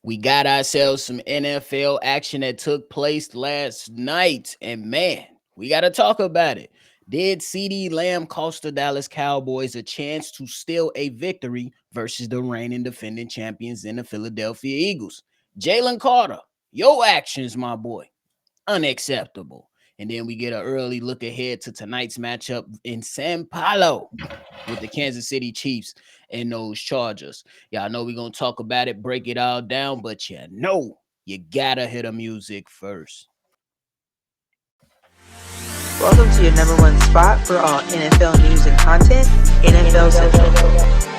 We got ourselves some NFL action that took place last night, and man, we got to talk about it. Did CD Lamb cost the Dallas Cowboys a chance to steal a victory versus the reigning defending champions in the Philadelphia Eagles? Jalen Carter, your actions, my boy, unacceptable. And then we get an early look ahead to tonight's matchup in San Paulo with the Kansas City Chiefs and those Chargers. Y'all know we're going to talk about it, break it all down, but you gotta hit the music first. Welcome to your number one spot for all NFL news and content, NFL Central.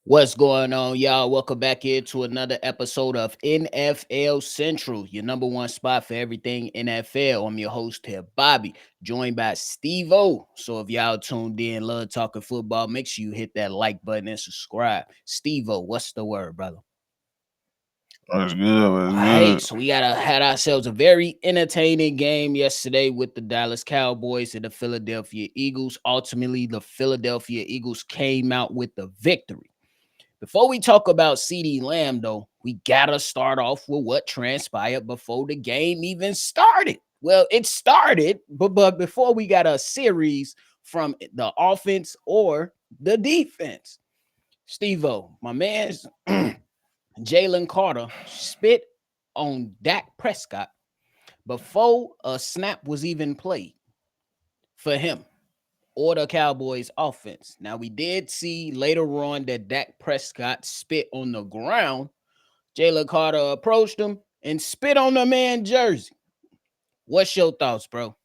What's going on, y'all? Welcome back here to another episode of NFL Central, your number one spot for everything NFL. I'm your host here, Bobby, joined by Steve O. So if y'all tuned in, love talking football, make sure you hit that like button and subscribe. Steve O, what's the word, brother? What's good? What's Hey, good? so we had ourselves a very entertaining game yesterday with the Dallas Cowboys and the Philadelphia Eagles. Ultimately, the Philadelphia Eagles came out with the victory. Before we talk about CD Lamb, though, we gotta start off with what transpired before the game even started. Well, it started, but before we got a series from the offense or the defense. Steve-O, my man's Jalen Carter spit on Dak Prescott before a snap was even played for him or the Cowboys offense. Now, we did see later on that Dak Prescott spit on the ground. Jalen Carter approached him and spit on the man's jersey. What's your thoughts, bro?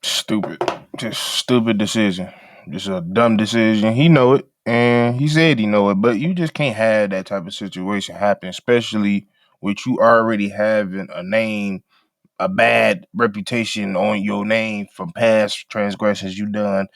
Stupid. Just stupid decision. Just a dumb decision. He know it, and he said he know it, but you just can't have that type of situation happen, especially with you already having a name, a bad reputation on your name from past transgressions you done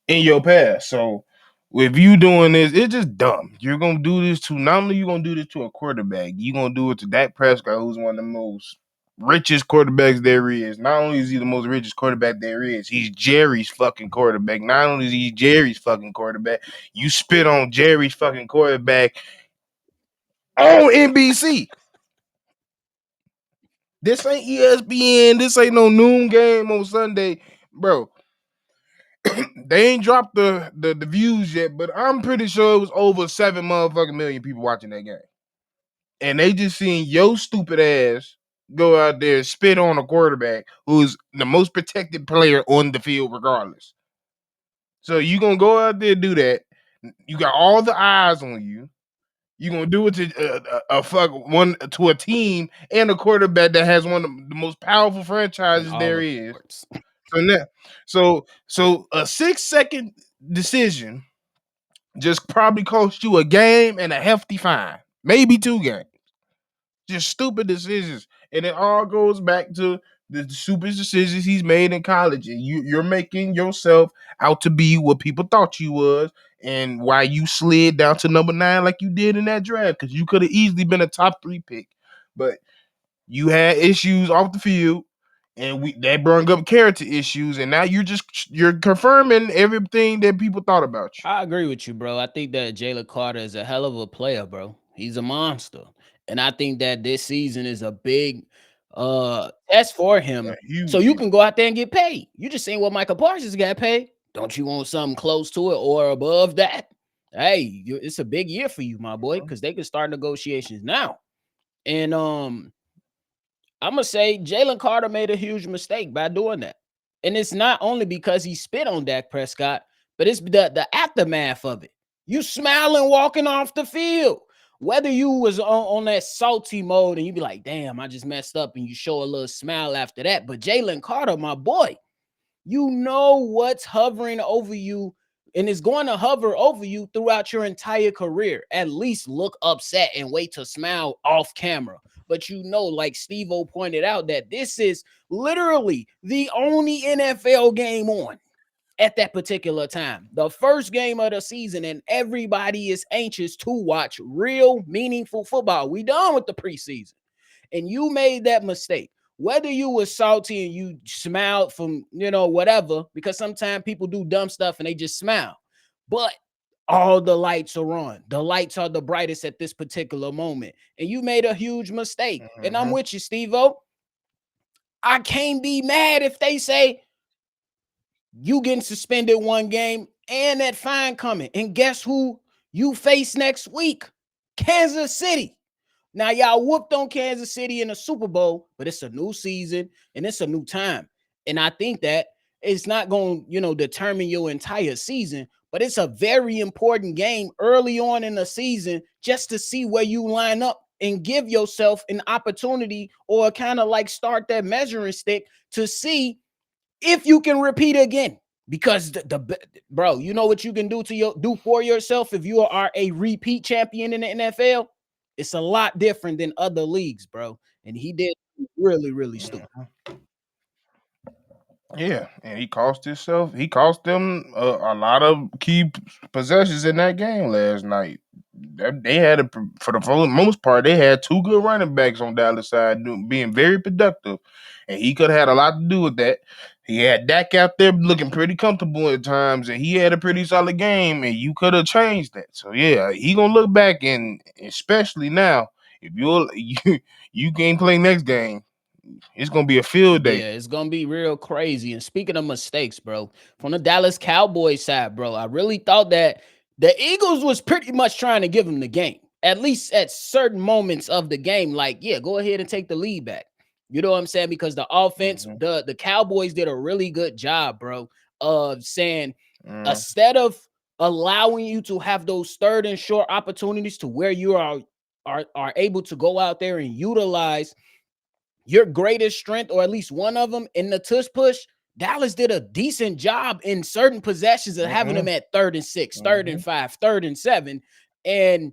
in your past. So if you doing this, it's just dumb. You're gonna do this to not only you gonna do this to a quarterback, you gonna do it to Dak Prescott, who's one of the most richest quarterbacks there is. Not only is he the most richest quarterback there is, he's Jerry's fucking quarterback. Not only is he Jerry's fucking quarterback, you spit on Jerry's fucking quarterback on NBC. This ain't ESPN. This ain't no noon game on Sunday, bro. They ain't dropped the views yet, but I'm pretty sure it was over 7 motherfucking million people watching that game. And they just seen your stupid ass go out there and spit on a quarterback who's the most protected player on the field, regardless. So you gonna go out there and do that. You got all the eyes on you. You gonna do it to a fuck one to a team and a quarterback that has one of the most powerful In franchises all there of is. sports. So now, so a 6 second decision just probably cost you a game and a hefty fine, maybe 2 games. Just stupid decisions, and it all goes back to the stupid decisions he's made in college. And you're making yourself out to be what people thought you was, and why you slid down to number 9 like you did in that draft, because you could have easily been a top 3 pick, but you had issues off the field, and that brought up character issues, and now you're confirming everything that people thought about you. I agree with you, bro. I think that Jalen Carter is a hell of a player, bro. He's a monster. And I think that this season is a big test for A him. So huge you year. can go out there and get paid. You just saying what Michael Parsons got paid. Don't you want something close to it or above that? Hey, it's a big year for you, my boy, because they can start negotiations now. And I'm gonna say Jalen Carter made a huge mistake by doing that. And it's not only because he spit on Dak Prescott, but it's the aftermath of it. You smiling walking off the field. Whether you was on that salty mode and you be like, damn, I just messed up, and you show a little smile after that. But Jalen Carter, my boy, you know what's hovering over you and is going to hover over you throughout your entire career. At least look upset and wait to smile off camera. But you know, like Steve O pointed out, that this is literally the only NFL game on. at that particular time. The first game of the season, and everybody is anxious to watch real, meaningful football. We done with the preseason, and you made that mistake. Whether you were salty and you smiled from, whatever, because sometimes people do dumb stuff and they just smile. But all the lights are on. The lights are the brightest at this particular moment. And you made a huge mistake. And I'm with you, Steve-O. I can't be mad if they say you getting suspended one game and that fine coming. And guess who you face next week? Kansas City. Now, y'all whooped on Kansas City in the Super Bowl, but it's a new season and it's a new time. And I think that it's not going to, determine your entire season, but it's a very important game early on in the season just to see where you line up and give yourself an opportunity or kind of like start that measuring stick to see if you can repeat again. Because bro, you know what you can do for yourself if you are a repeat champion in the NFL? It's a lot different than other leagues, bro. And he did really, really stupid. Yeah, and he cost himself. He cost them a lot of key possessions in that game last night. They had for the most part, they had two good running backs on Dallas side being very productive, and he could have had a lot to do with that. He had Dak out there looking pretty comfortable at times, and he had a pretty solid game, and you could have changed that. So yeah, he gonna look back, and especially now, if you can't play next game, it's gonna be a field day. Yeah, it's gonna be real crazy. And speaking of mistakes, bro, from the Dallas Cowboys side, bro, I really thought that the Eagles was pretty much trying to give them the game, at least at certain moments of the game. Like, yeah, go ahead and take the lead back. You know what I'm saying? Because the offense, the Cowboys did a really good job, bro, of saying instead of allowing you to have those third and short opportunities to where you are able to go out there and utilize your greatest strength, or at least one of them in the tush push, Dallas did a decent job in certain possessions of having them at 3rd and 6, 3rd and 5, 3rd and 7. And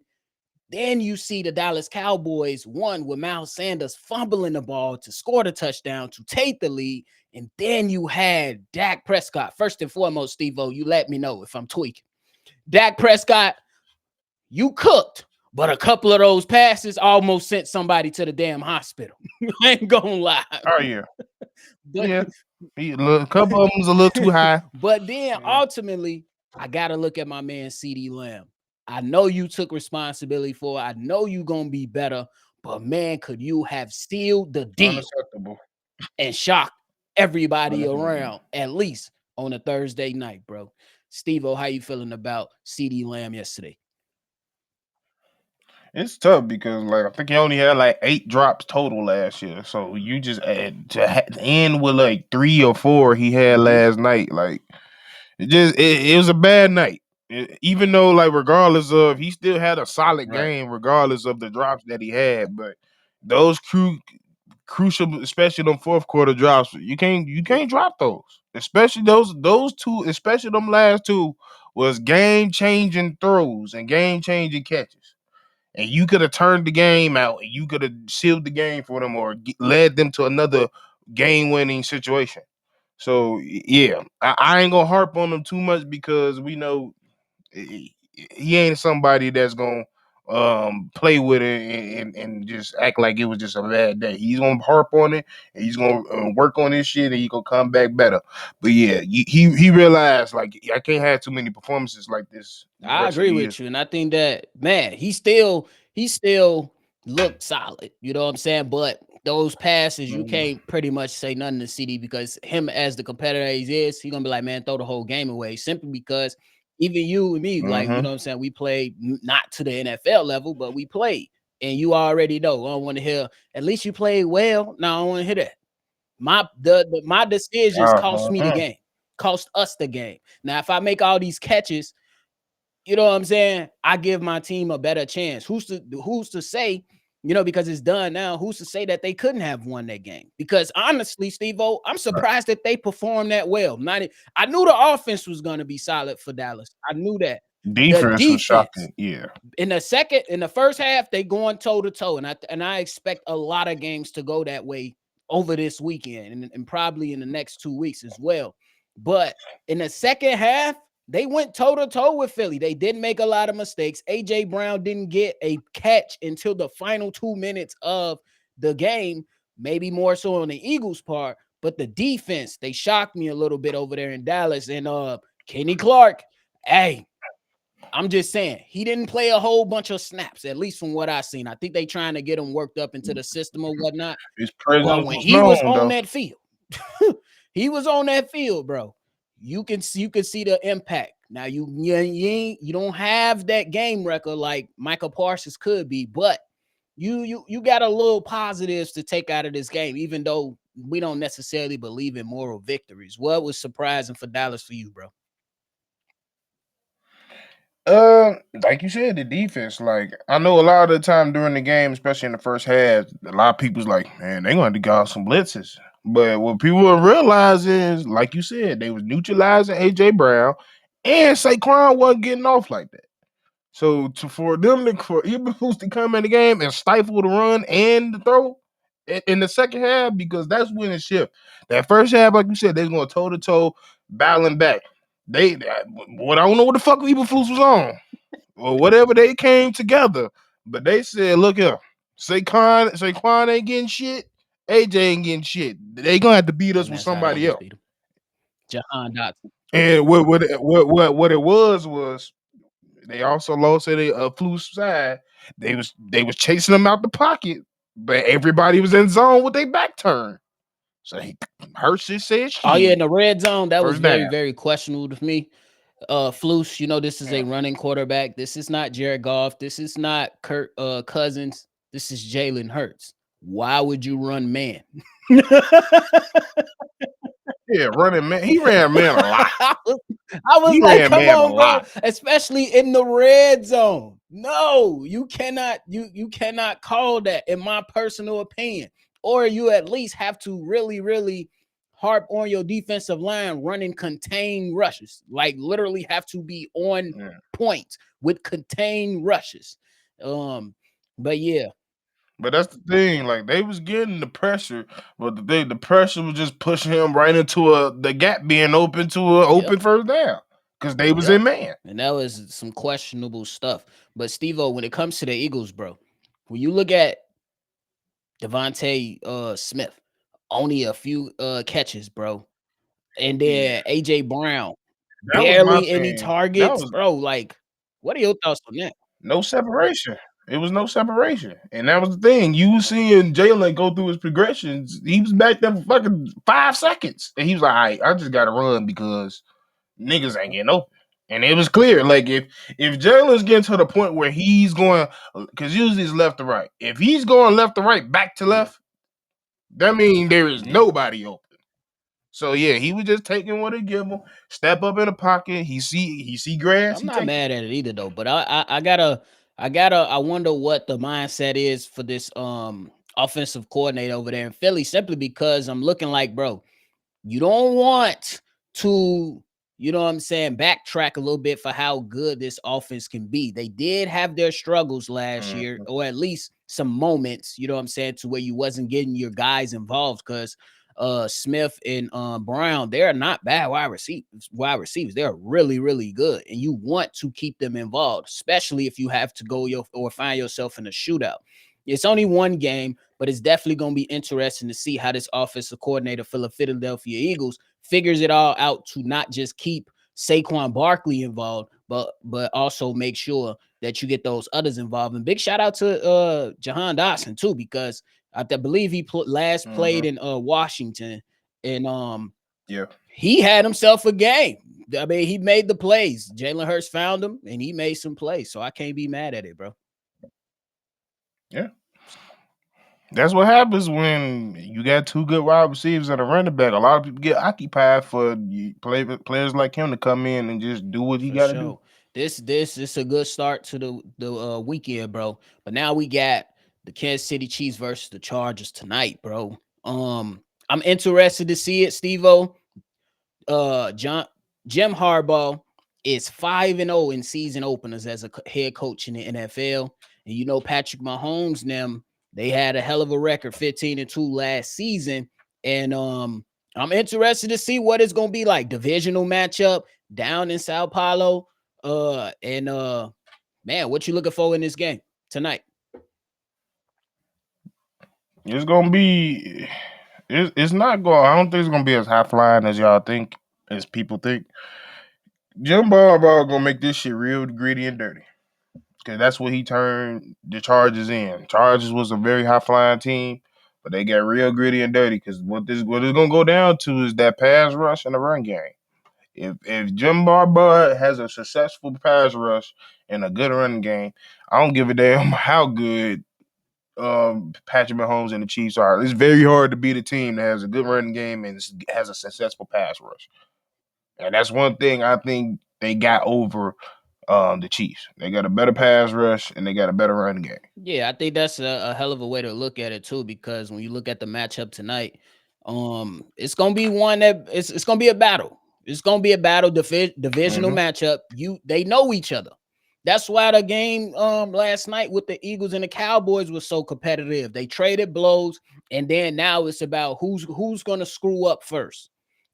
then you see the Dallas Cowboys won with Miles Sanders fumbling the ball to score the touchdown to take the lead. And then you had Dak Prescott. First and foremost, Steve-O, you let me know if I'm tweaking. Dak Prescott, you cooked. But a couple of those passes almost sent somebody to the damn hospital. I ain't gonna lie. Oh, yeah. Yeah. A couple of them was a little too high. But then ultimately, I got to look at my man CeeDee Lamb. I know you took responsibility for it. I know you're going to be better. But, man, could you have sealed the deal and shocked everybody around, at least on a Thursday night, bro? Steve-O, how you feeling about CeeDee Lamb yesterday? It's tough because, like, I think he only had like 8 drops total last year. So you just to end with like 3 or 4 he had last night. Like, it was a bad night. Even though, like, regardless of, he still had a solid game, regardless of the drops that he had. But those crucial, especially them fourth quarter drops, you can't drop those. Especially those two, especially them last two, was game changing throws and game changing catches. And you could have turned the game out, and you could have sealed the game for them or led them to another game-winning situation. So, yeah, I ain't going to harp on him too much because we know he ain't somebody that's going to play with it and just act like it was just a bad day. He's going to harp on it, and he's going to work on this shit, and he's going to come back better. But, yeah, he realized, like, I can't have too many performances like this. I agree with you, and I think that, man, he still looked solid. You know what I'm saying? But those passes, you can't pretty much say nothing to CeeDee because him as the competitor he is, he's gonna be like, man, throw the whole game away. Simply because even you and me, like, you know what I'm saying, we played not to the NFL level, but we played, and you already know. I don't want to hear. At least you played well. No, I don't want to hear that. My decisions cost me the game, cost us the game. Now, if I make all these catches, you know what I'm saying, I give my team a better chance. Who's to say, because it's done now, who's to say that they couldn't have won that game? Because honestly, Steve-O, I'm surprised that they performed that well. I knew the offense was going to be solid for Dallas. I knew that. Defense was shocking. Yeah. In the first half, they going toe-to-toe, and I expect a lot of games to go that way over this weekend and probably in the next 2 weeks as well. But in the second half, they went toe-to-toe with Philly. They didn't make a lot of mistakes. A.J. Brown didn't get a catch until the final 2 minutes of the game, maybe more so on the Eagles' part. But the defense, they shocked me a little bit over there in Dallas. And Kenny Clark, hey, I'm just saying, he didn't play a whole bunch of snaps, at least from what I've seen. I think they trying to get him worked up into the system or whatnot. His presence But when was he was known, on though. that field, he was on that field, bro. You can see the impact. Now you don't have that game record like Michael Parsons could be, but you got a little positives to take out of this game, even though we don't necessarily believe in moral victories. What was surprising for Dallas for you, bro? Like you said, the defense. Like I know a lot of the time during the game, especially in the first half, a lot of people's like, man, they're going to go out some blitzes. But what people will realize is, like you said, they was neutralizing AJ Brown, and Saquon wasn't getting off like that. So for Eberflus to come in the game and stifle the run and the throw in the second half, because that's when it shift. That first half, like you said, they're going toe to toe, battling back. What I don't know what the fuck Eberflus was on, or whatever they came together, but they said, look here, Saquon ain't getting shit, AJ ain't getting shit. They gonna have to beat us And with that's how they somebody just else. beat him. Jahan Dotson. And what it was they also lost at a Flus side. They was chasing them out the pocket, but everybody was in zone with their back turned. So Hurts just said shit. Oh yeah, in the red zone, that was First very, down. very questionable to me. Flus, this is a running quarterback. This is not Jared Goff. This is not Kirk Cousins. This is Jalen Hurts. Why would you run man? Yeah, running man. He ran man a lot. I was like, come on, bro. Especially in the red zone. No, you cannot, you cannot call that, in my personal opinion. Or you at least have to really, really harp on your defensive line running contained rushes. Like literally have to be on point with contained rushes. But yeah. But that's the thing, like they was getting the pressure, but the pressure was just pushing him right into the gap being open to an open first down because they was in man. And that was some questionable stuff. But Steve-O, when it comes to the Eagles, bro, when you look at Devontae Smith, only a few catches, bro. And then AJ Brown, barely any targets, bro. Like, what are your thoughts on that? No separation. It was no separation. And that was the thing. You was seeing Jalen go through his progressions. He was back there for fucking 5 seconds. And he was like, all right, I just gotta run because niggas ain't getting open. And it was clear. Like if Jalen's getting to the point where he's going, because usually it's left to right. If he's going left to right, back to left, that means there is nobody open. So yeah, he was just taking what it give him. Step up in the pocket. He see grass. I'm not mad at it either though. But I wonder what the mindset is for this offensive coordinator over there in Philly, simply because I'm looking like, bro, you don't want to, backtrack a little bit for how good this offense can be. They did have their struggles last year, or at least some moments, to where you wasn't getting your guys involved, because Smith and Brown, they're not bad wide receivers. They're really, really good, and you want to keep them involved, especially if you have to go or find yourself in a shootout. It's only one game, but it's definitely going to be interesting to see how this offensive coordinator for the Philadelphia Eagles figures it all out to not just keep Saquon Barkley involved, but also make sure that you get those others involved. And big shout out to Jahan Dotson too, because I believe he played in Washington, and he had himself a game. I mean, he made the plays. Jalen Hurts found him, and he made some plays. So I can't be mad at it, bro. Yeah. That's what happens when you got two good wide receivers and a running back. A lot of people get occupied for players like him to come in and just do what he got to do. This is a good start to the weekend, bro. But now we got the Kansas City Chiefs versus the Chargers tonight, bro. I'm interested to see it, Steve-O. Jim Harbaugh is 5-0 in season openers as a head coach in the NFL. And Patrick Mahomes, they had a hell of a record, 15-2 last season. And I'm interested to see what it's gonna be like. Divisional matchup down in Sao Paulo. And man, what you looking for in this game tonight? It's gonna be. It's not going. I don't think it's gonna be as high flying as y'all think, as people think. Jim Harbaugh gonna make this shit real gritty and dirty. Because that's what he turned the Chargers in. Chargers was a very high flying team, but they got real gritty and dirty. Because what it's gonna go down to is that pass rush and the run game. If Jim Harbaugh has a successful pass rush and a good run game, I don't give a damn how good Patrick Mahomes and the Chiefs are. It's very hard to beat a team that has a good running game and has a successful pass rush. And that's one thing I think they got over the Chiefs. They got a better pass rush and they got a better run game. Yeah, I think that's a hell of a way to look at it too, because when you look at the matchup tonight, it's gonna be one that it's gonna be a battle. It's gonna be a battle, divisional matchup. They know each other. That's why the game last night with the Eagles and the Cowboys was so competitive. They traded blows, and then now it's about who's gonna screw up first.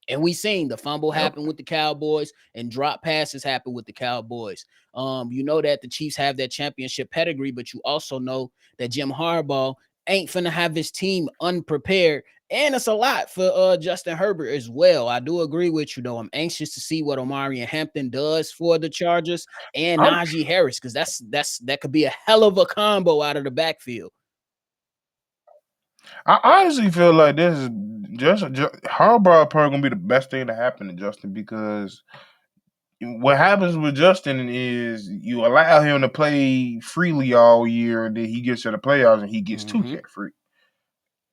And we seen the fumble happen with the Cowboys and drop passes happen with the Cowboys. You know that the Chiefs have that championship pedigree, but you also know that Jim Harbaugh ain't finna have his team unprepared. And it's a lot for Justin Herbert as well. I do agree with you, though. I'm anxious to see what Omarion Hampton does for the Chargers and Najee Harris, because that could be a hell of a combo out of the backfield. I honestly feel like this is just Harbaugh probably gonna be the best thing to happen to Justin, because what happens with Justin is you allow him to play freely all year, and then he gets to the playoffs and he gets too carefree.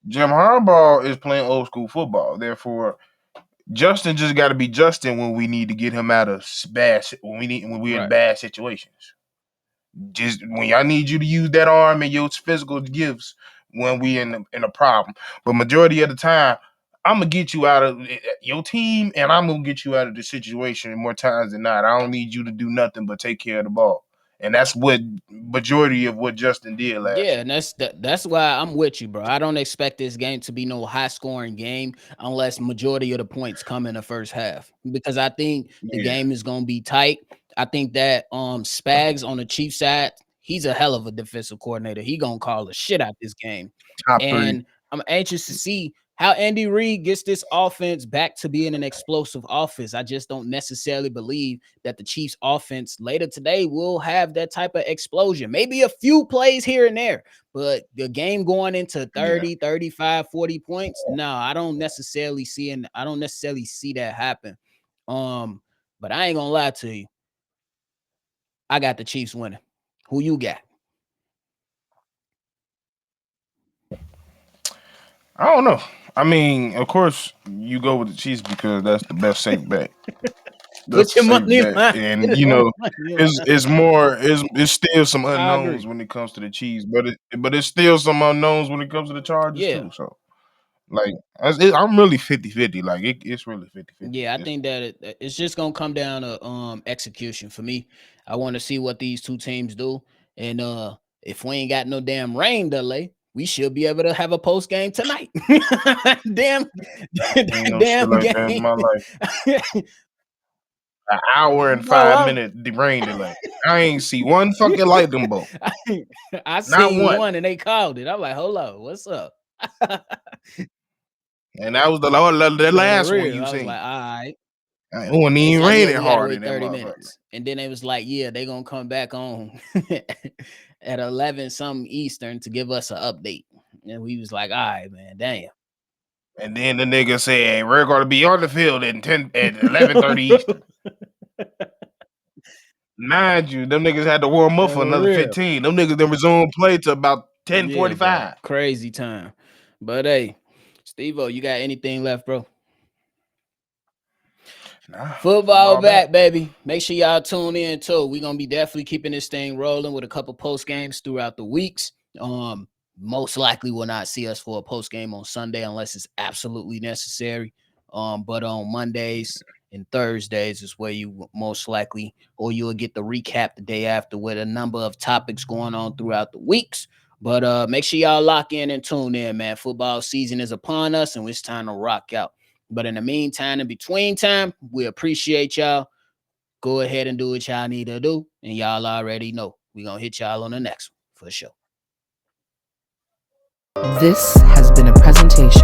Jim Harbaugh is playing old school football. Therefore, Justin just got to be Justin when we need to get him out of when we're in bad situations. Just when I need you to use that arm and your physical gifts when we in a problem. But majority of the time, I'm gonna get you out of your team, and I'm gonna get you out of the situation more times than not. I don't need you to do nothing but take care of the ball. And that's what majority of what Justin did last year. And that's why I'm with you, bro. I don't expect this game to be no high scoring game unless majority of the points come in the first half, because I think the game is gonna be tight. I think that Spags on the Chiefs side, he's a hell of a defensive coordinator. He gonna call the shit out this game. Top and 3. I'm anxious to see how Andy Reid gets this offense back to being an explosive offense. I just don't necessarily believe that the Chiefs offense later today will have that type of explosion. Maybe a few plays here and there, but the game going into 30, 35, 40 points, no, I don't necessarily see that happen. But I ain't gonna lie to you. I got the Chiefs winning. Who you got? I don't know. I mean, of course, you go with the Chiefs because that's the best safe bet. Put your money line. And you know, it's still some unknowns when it comes to the Chiefs, but it's still some unknowns when it comes to the Chargers too. So, like, I'm really 50-50. Like, it's really 50-50. Yeah, I think that it's just gonna come down to execution for me. I want to see what these two teams do, and if we ain't got no damn rain delay, we should be able to have a post game tonight. damn game. My life. An hour and 5 minutes rain delay. I ain't see one fucking lightning bolt. I seen one and they called it. I'm like, hold on, what's up? And that was the last one you seen. I was like, all right. It wasn't even raining hard in 30 minutes. And then it was like, yeah, they're gonna come back on at 11 something Eastern to give us an update. And we was like, all right, man, damn. And then the nigga said, hey, we're gonna be on the field at 11:30 Eastern. Mind you, them niggas had to warm up for another 15. Them niggas then resumed play to about 10:45. Crazy time. But hey, Steve-O, you got anything left, bro? Nah, football back, baby. Make sure y'all tune in too. We're gonna be definitely keeping this thing rolling with a couple post games throughout the weeks. Most likely will not see us for a post game on Sunday unless it's absolutely necessary. But on Mondays and Thursdays is where you most likely, or you'll get the recap the day after with a number of topics going on throughout the weeks. But make sure y'all lock in and tune in, man. Football season is upon us, and it's time to rock out. But in the meantime, in between time, we appreciate y'all. Go ahead and do what y'all need to do. And y'all already know we're going to hit y'all on the next one for sure. This has been a presentation